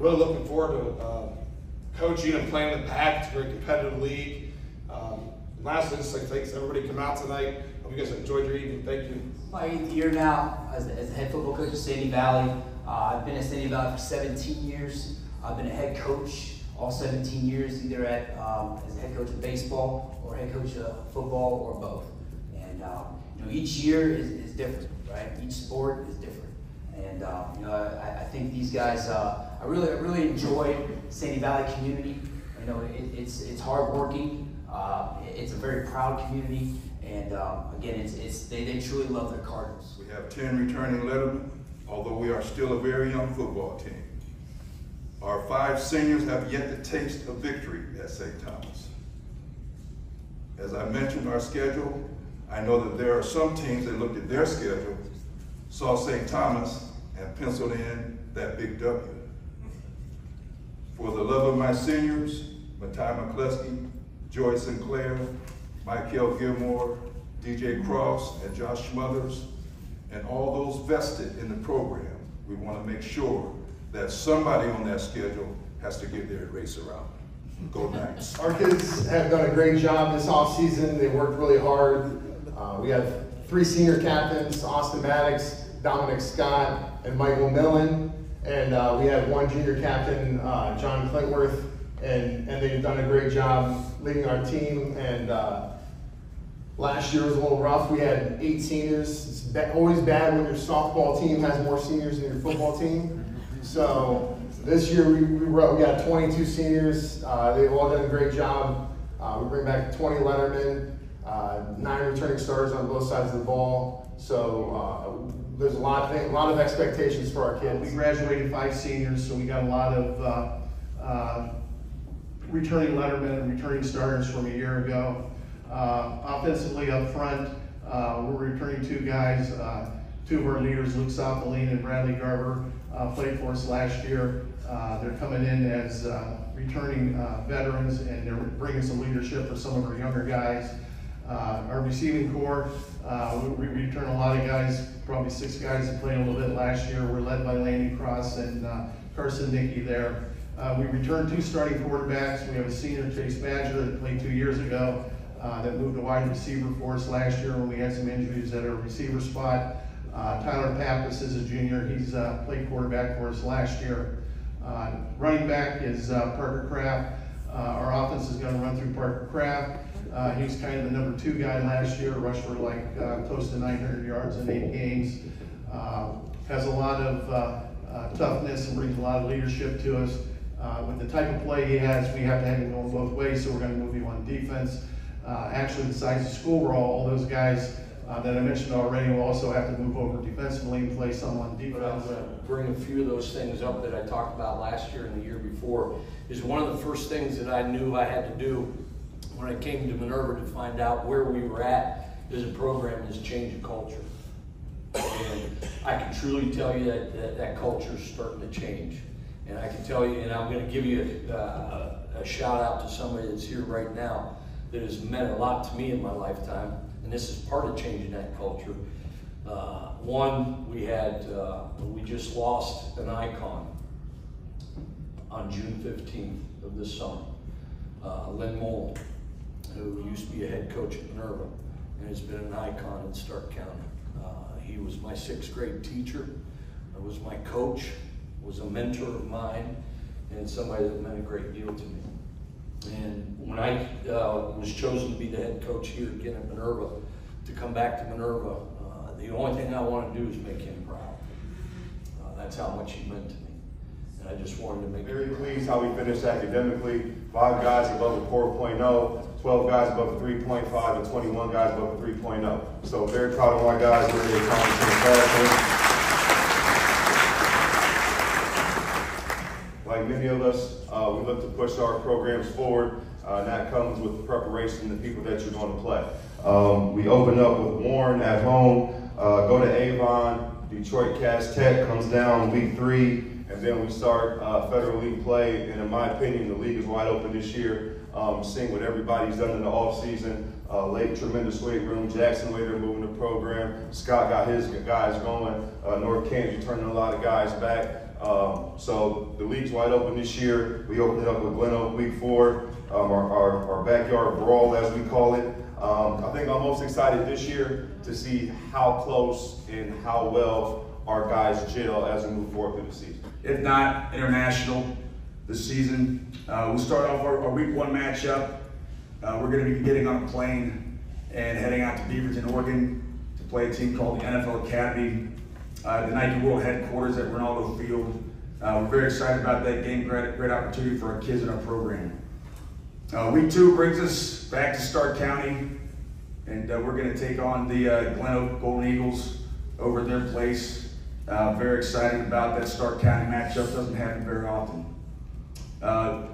really looking forward to coaching and playing in the PAC. It's a very competitive league. Lastly, just like thanks everybody come out tonight. Hope you guys enjoyed your evening. Thank you. My 8th year now as the head football coach at Sandy Valley. I've been at Sandy Valley for 17 years. I've been a head coach all 17 years, either as a head coach of baseball or head coach of football or both. And you know, each year is different, right? Each sport is different. And you know, I think these guys, I really enjoy Sandy Valley community. You know, it's hardworking. It's a very proud community, and again, they truly love their Cardinals. We have 10 returning lettermen, although we are still a very young football team. Our 5 seniors have yet to taste a victory at St. Thomas. As I mentioned our schedule, I know that there are some teams that looked at their schedule, saw St. Thomas, and penciled in that big W. For the love of my seniors, Matai McCluskey, Joy Sinclair, Michael Gilmore, DJ Cross, and Josh Smothers, and all those vested in the program, we want to make sure that somebody on that schedule has to get their race around. Go Knights. Our kids have done a great job this offseason. They worked really hard. We have 3 senior captains, Austin Maddox, Dominic Scott, and Michael Millen. And we have 1 junior captain, John Clintworth. And they've done a great job leading our team. And last year was a little rough. We had 8 seniors. It's always bad when your softball team has more seniors than your football team. So this year we got 22 seniors. They've all done a great job. We bring back 20 lettermen, 9 returning starters on both sides of the ball. So there's a lot of expectations for our kids. We graduated 5 seniors, so we got a lot of returning lettermen and returning starters from a year ago. Offensively up front, we're returning 2 guys. 2 of our leaders, Luke Sopoline and Bradley Garber, played for us last year. They're coming in as returning veterans, and they're bringing some leadership for some of our younger guys. Our receiving corps, we return a lot of guys, probably 6 guys that played a little bit last year. We're led by Laney Cross and Carson Nickey there. We returned 2 starting quarterbacks. We have a senior, Chase Badger, that played 2 years ago, that moved to wide receiver for us last year when we had some injuries at our receiver spot. Tyler Pappas is a junior. He's played quarterback for us last year. Running back is Parker Kraft. Our offense is going to run through Parker Kraft. He was kind of the number 2 guy last year, rushed for like close to 900 yards in 8 games. Has a lot of toughness and brings a lot of leadership to us. With the type of play he has, we have to have him going both ways, so we're going to move him on defense. Actually, besides the school role, all those guys that I mentioned already will also have to move over defensively and play some on defense. But I'm going to bring a few of those things up that I talked about last year and the year before. Is one of the first things that I knew I had to do when I came to Minerva to find out where we were at as a program is change of culture. And I can truly tell you that culture is starting to change. And I can tell you, and I'm going to give you a shout out to somebody that's here right now that has meant a lot to me in my lifetime. And this is part of changing that culture. One, we just lost an icon on June 15th of this summer. Lynn Mullen, who used to be a head coach at Minerva and has been an icon in Stark County. He was my 6th grade teacher, was my coach, was a mentor of mine, and somebody that meant a great deal to me. And when I was chosen to be the head coach here again at Minerva, to come back to Minerva, the only thing I want to do is make him proud. That's how much he meant to me. And I just wanted to make Very pleased how we finished academically. 5 guys above the 4.0, 12 guys above the 3.5, and 21 guys above the 3.0. So very proud of my guys, what they accomplished in the classroom. Like many of us, we look to push our programs forward, and that comes with the preparation and the people that you're going to play. We open up with Warren at home, go to Avon, Detroit Cass Tech comes down week 3, and then we start Federal League play. And in my opinion, the league is wide open this year. Seeing what everybody's done in the offseason, late tremendous weight room. Jackson Waiter moving the program. Scott got his guys going. North Kansas turning a lot of guys back. So the league's wide open this year. We opened it up with Glen Oak week 4, our backyard brawl as we call it. I think I'm most excited this year to see how close and how well our guys gel as we move forward through the season. If not international this season, we'll start off our week 1 matchup. We're going to be getting on a plane and heading out to Beaverton, Oregon to play a team called the NFL Academy, the Nike World Headquarters at Ronaldo Field. We're very excited about that game, great opportunity for our kids in our program. Week 2 brings us back to Stark County, and we're going to take on the Glen Oak Golden Eagles over at their place. Very excited about that Stark County matchup, doesn't happen very often.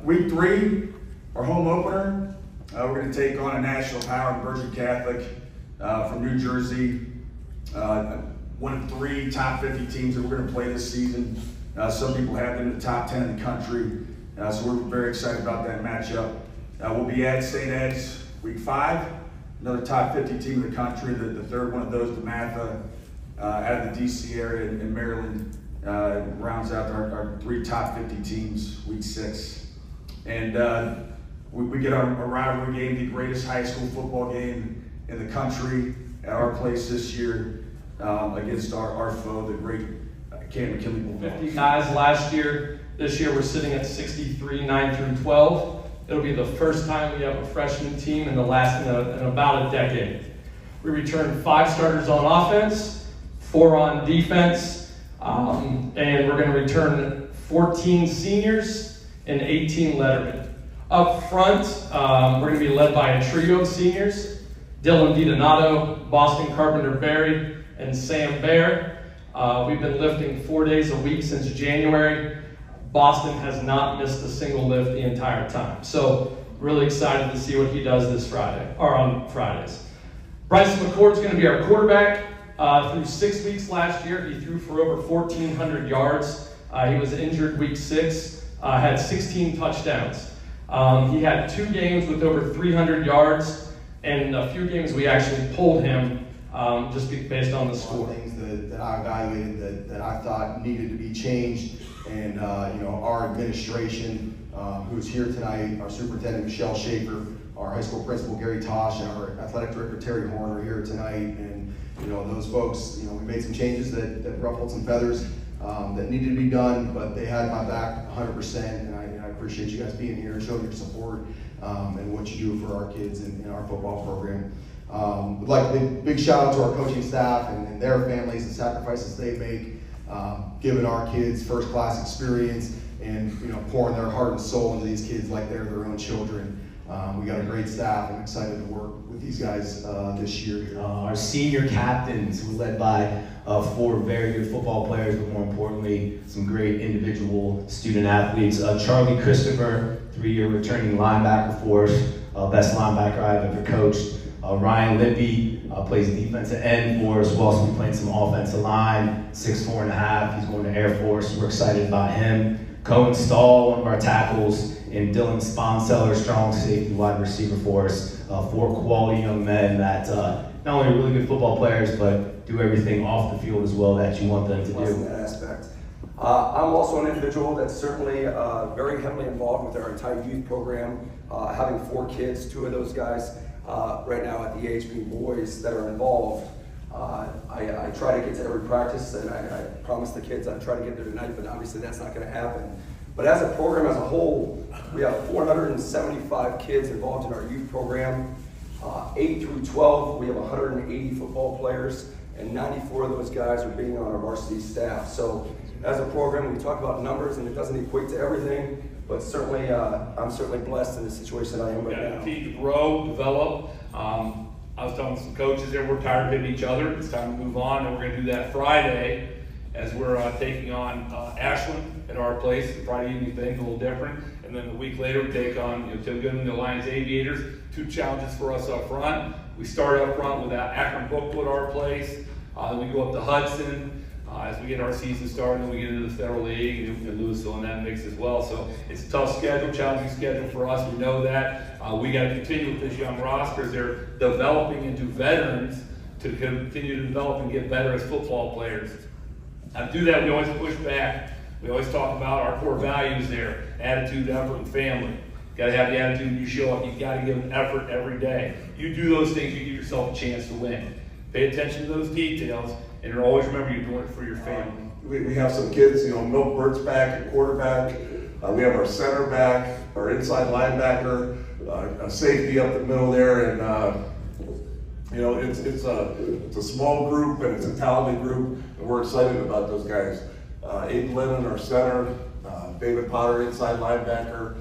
Week 3, our home opener, we're going to take on a national power, Virgin Catholic from New Jersey, one of 3 top 50 teams that we're going to play this season. Some people have them in the top 10 in the country, so we're very excited about that matchup. We'll be at St. Ed's week 5, another top 50 team in the country, the third one of those, DeMatha, out of the DC area in Maryland, rounds out our 3 top 50 teams, week 6. And we get our rivalry game, the greatest high school football game in the country at our place this year against our foe, the great Camp McKinley Bulldogs. 50 guys last year. This year we're sitting at 63, 9 through 12. It'll be the first time we have a freshman team in about a decade. We returned 5 starters on offense, 4 on defense, and we're going to return 14 seniors and 18 lettermen. Up front, we're going to be led by a trio of seniors, Dylan DiDonato, Boston Carpenter-Berry, and Sam Bear. We've been lifting 4 days a week since January. Boston has not missed a single lift the entire time. So really excited to see what he does this Friday, or on Fridays. Bryson McCord's going to be our quarterback. Through 6 weeks last year, he threw for over 1,400 yards. He was injured week 6, had 16 touchdowns. He had 2 games with over 300 yards, and a few games we actually pulled him just based on the score. Things that I evaluated that I thought needed to be changed, and our administration, who's here tonight, our superintendent Michelle Schaefer, our high school principal Gary Tosh, and our athletic director Terry Horn are here tonight. And those folks, we made some changes that ruffled some feathers that needed to be done, but they had my back 100%, and I appreciate you guys being here and showing your support and what you do for our kids in our football program. We'd like a big shout out to our coaching staff and their families, the sacrifices they make, giving our kids first class experience and pouring their heart and soul into these kids like they're their own children. We got a great staff. I'm excited to work with these guys this year. Our senior captains were led by 4 very good football players, but more importantly, some great individual student athletes. Charlie Christopher, 3-year returning linebacker for us, best linebacker I've ever coached. Ryan Lippy plays defensive end for us. We'll also be playing some offensive line, 6'4.5". He's going to Air Force. We're excited about him. Cohen Stahl, one of our tackles, and Dylan Sponseller, strong safety wide receiver for us. 4 quality young men that not only are really good football players, but do everything off the field as well that you want them to do. In that aspect. I'm also an individual that's certainly very heavily involved with our entire youth program, having 4 kids, 2 of those guys right now at the age being boys that are involved. I try to get to every practice, and I promise the kids I'd try to get there tonight, but obviously that's not going to happen. But as a program as a whole, we have 475 kids involved in our youth program. 8 through 12, we have 180 football players, and 94 of those guys are being on our varsity staff. So as a program, we talk about numbers, and it doesn't equate to everything, but certainly, I'm certainly blessed in the situation I am right now. Continue to grow, develop. I was telling some coaches there, we're tired of hitting each other. It's time to move on, and we're going to do that Friday as we're taking on Ashland at our place. The Friday evening thing's a little different. And then a week later, we take on Tim Goodman, the Lions Aviators. 2 challenges for us up front. We start up front with Akron Brookwood, our place. Then we go up to Hudson as we get our season started. Then we get into the Federal League and Louisville in that mix as well. So it's a tough schedule, challenging schedule for us. We know that. We got to continue with this young roster as they're developing into veterans to continue to develop and get better as football players. To do that, we always push back We always talk about our core values there: attitude, effort, and family. You gotta have the attitude when you show up. You gotta give an effort every day. You do those things, you give yourself a chance to win. Pay attention to those details, and always remember you're doing it for your family. We have some kids, Milt Burt's back at quarterback. We have our center back, our inside linebacker, a safety up the middle there, and it's a small group and it's a talented group, and we're excited about those guys. Aiden Lennon, our center, David Potter, inside linebacker.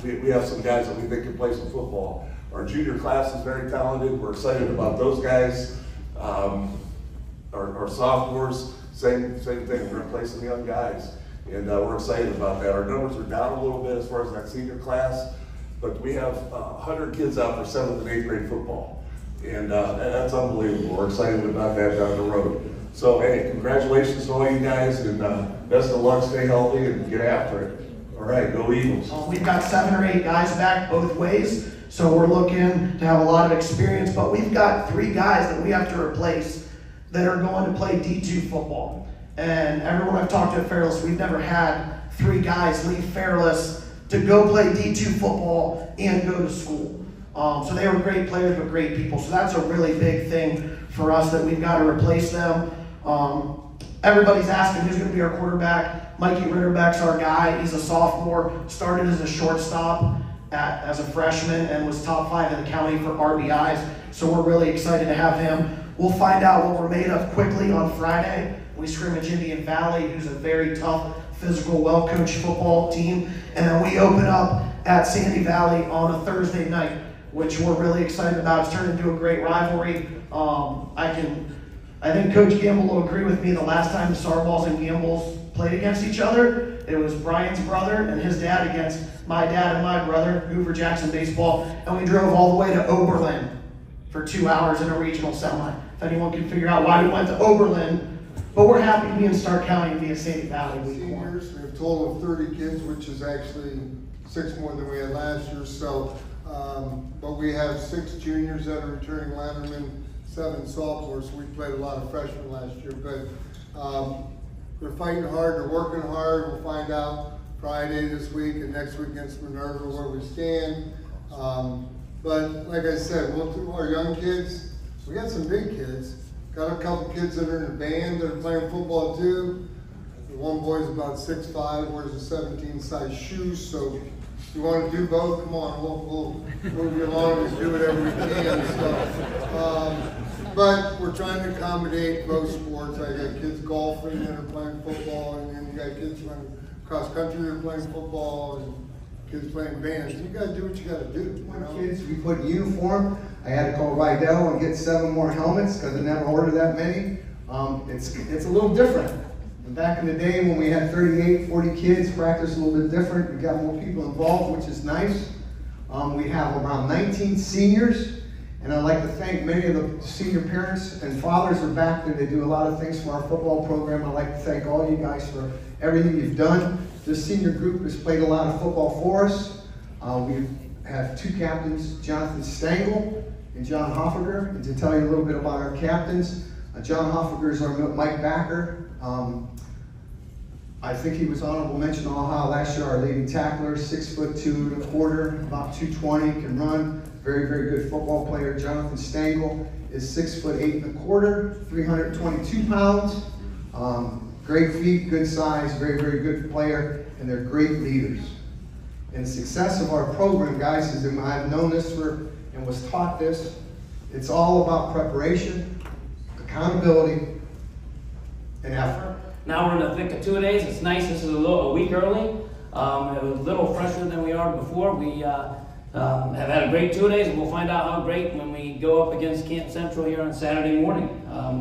We have some guys that we think can play some football. Our junior class is very talented. We're excited about those guys. Our sophomores, same thing. We're going to play some young guys, and we're excited about that. Our numbers are down a little bit as far as that senior class, but we have 100 kids out for 7th and 8th grade football, and that's unbelievable. We're excited about that down the road. So, hey, congratulations to all you guys, and best of luck. Stay healthy and get after it. All right, go Eagles. We've got 7 or 8 guys back both ways, so we're looking to have a lot of experience, but we've got 3 guys that we have to replace that are going to play D2 football. And everyone I've talked to at Fairless, we've never had 3 guys leave Fairless to go play D2 football and go to school. So they were great players, but great people. So that's a really big thing for us, that we've got to replace them. Everybody's asking who's going to be our quarterback. Mikey Ritterbeck's our guy. He's a sophomore, started as a shortstop as a freshman, and was top 5 in the county for RBIs. So we're really excited to have him. We'll find out what we're made of quickly on Friday. We scrimmage Indian Valley, who's a very tough, physical, well-coached football team. And then we open up at Sandy Valley on a Thursday night, which we're really excited about. It's turned into a great rivalry. I think Coach Gamble will agree with me. The last time the Sarballs and Gambles played against each other, it was Brian's brother and his dad against my dad and my brother, Hoover Jackson baseball, and we drove all the way to Oberlin for 2 hours in a regional semi. If anyone can figure out why we went to Oberlin, but we're happy to be in Stark County and be at Sandy Valley week 1. Seniors, we have a total of 30 kids, which is actually 6 more than we had last year. So, but we have 6 juniors that are returning linemen, 7 sophomores. So we played a lot of freshmen last year, but they're fighting hard, they're working hard. We'll find out Friday this week and next week against Minerva where we stand. But like I said, we'll do our young kids. We got some big kids. Got a couple kids that are in the band that are playing football too. The one boy's about 6'5", wears a 17 size shoes. So if you want to do both, come on, we'll move you along and do whatever we can. So, but we're trying to accommodate both sports. I got kids golfing that are playing football, and then you got kids running cross country that are playing football, and kids playing bands. You got to do what you got to do. Kids, we put uniform. I had to call Rydell and get 7 more helmets because I never ordered that many. It's a little different. And back in the day when we had 38, 40 kids, practice a little bit different. We got more people involved, which is nice. We have around 19 seniors, and I'd like to thank many of the senior parents and fathers are back there. They do a lot of things for our football program. I'd like to thank all you guys for everything you've done. This senior group has played a lot of football for us. We have 2 captains, Jonathan Stengel and John Hoffager. And to tell you a little bit about our captains, John Hoffager is our Mike Backer. I think he was honorable mention all Ohio last year, our leading tackler, 6'2", 2¼ about 220, can run. Very, very good football player. Jonathan Stengel is 6'8", 1/4, 322 pounds. Great feet, good size, very, very good player, and they're great leaders. And the success of our program, guys, is that I've known this and was taught this. It's all about preparation, accountability, and effort. Now we're in the thick of 2 days. It's nice. This is a week early. A little fresher than we are before. We have had a great 2 days, and we'll find out how great when we go up against Canton Central here on Saturday morning.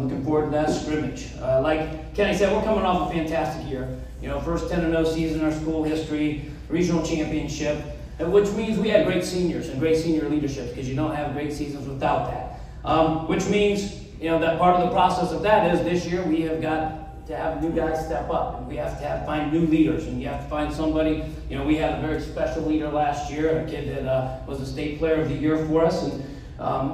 Looking forward to that scrimmage. Like Kenny said, we're coming off a fantastic year. First 10-0 season in our school history, regional championship, which means we had great seniors and great senior leadership, because you don't have great seasons without that. Which means, that part of the process of that is this year we have got to have new guys step up, and we have to find new leaders, and you have to find somebody. We had a very special leader last year, a kid that was a state player of the year for us, and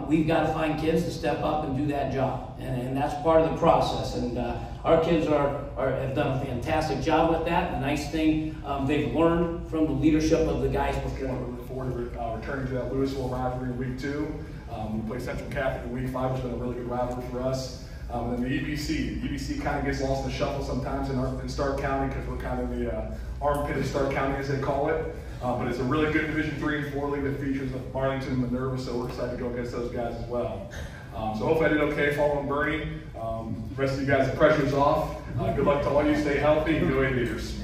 we've got to find kids to step up and do that job, and that's part of the process. And our kids have done a fantastic job with that. The nice thing, they've learned from the leadership of the guys before. We look forward to returning to that Louisville rivalry in week 2. We play Central Catholic in week 5, which has been a really good rivalry for us. And then the EBC kind of gets lost in the shuffle sometimes in Stark County because we're kind of the armpit of Stark County, as they call it. But it's a really good Division 3 and 4 league that features Arlington and Minerva, so we're excited to go against those guys as well. So hopefully I did okay following Bernie. The rest of you guys, the pressure's off. Good luck to all you. Stay healthy and go Aviators.